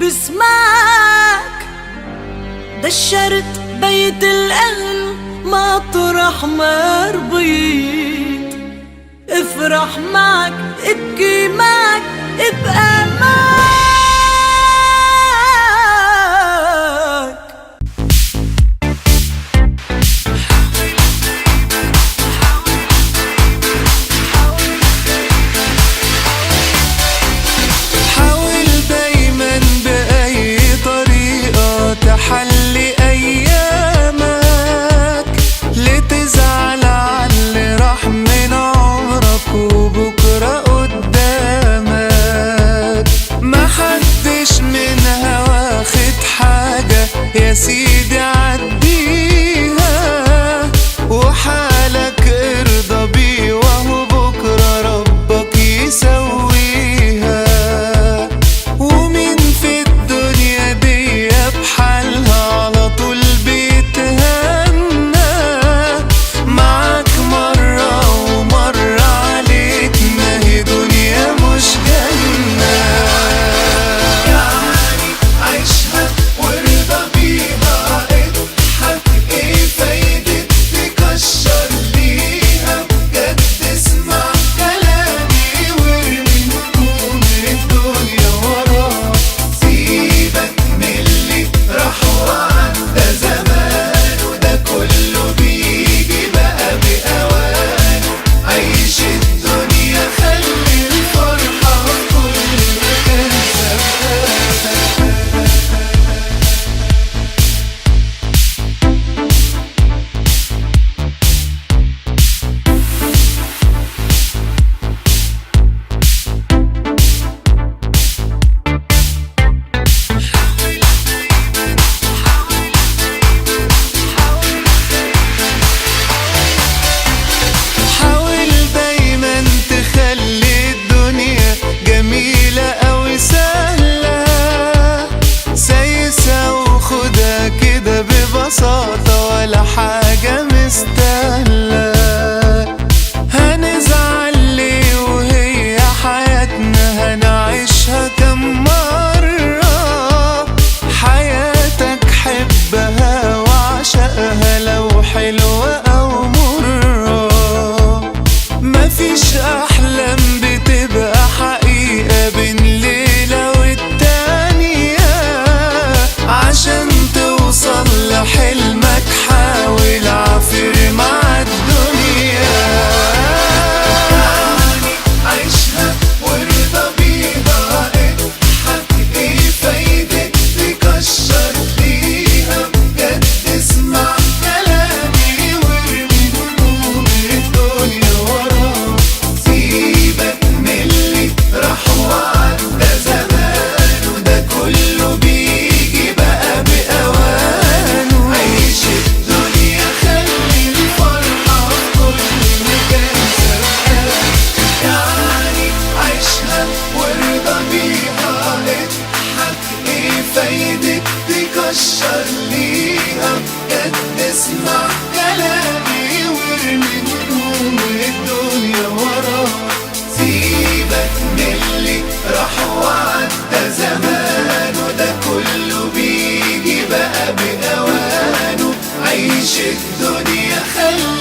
بسمعك، دشرت بيت الأهل مطرح ما ربيت. افرح معك، ابكي معك، ابقى معك. حاول دايما بأي طريقة تحلي أيامك، لتزعل على اللي راح من عمرك وبكرة قدامك. محدش منها واخد حاجة يا سيدي، عديها وحالك ارضى بيه، وهو بكرة ربك يسويها. ومين في الدنيا دي بحالها على طول بيتهنى، معاك مرة ومرة عليك، ما هي دنيا مش جنة. يعني عيشها وارضى بيها، اضحك، ايه فايدة تكشر ليها؟ بجد اسمع كلامي وارمي هموم الدنيا وراك. سيبك من اللي راح وعدى زمان، وده كله بيجي بقى بأوانه. عيش الدنيا، خلي الفرحة كل مكان حاول دايما تخلي الدنيا جميلة أوي سهلة، سايسة وخدها كده ببساطة، ولا حاجة مستاهلة. هنزعل ليه وهي حياتنا هنعيشها كم مرة؟ حياتك حبها وعشقها، لو حلوة أو مرة. مفيش أحلام بتبقى حقيقة بين ليلة والتانية، عشان توصل لحلمك حاول عافر مع الدنيا. يعني عيشها وارضى بيها، اضحك، ايه فايدة تكشر ليها؟ بجد اسمع كلامي وارمي هموم الدنيا وراك. سيبك من اللي راح وعدى زمان، وده كله بيجي بقى بأوانه. عيش الدنيا، خلي الفرحة كل مكان سرحان. يعني عيشها وارضى بيها، اضحك، ايه فايدة تكشر ليها؟ بجد اسمع كلامي وارمي هموم الدنيا وراك. سيبك من اللي راح وعدى زمان، وده كله بيجي بقى بأوانه. عيش الدنيا، خلي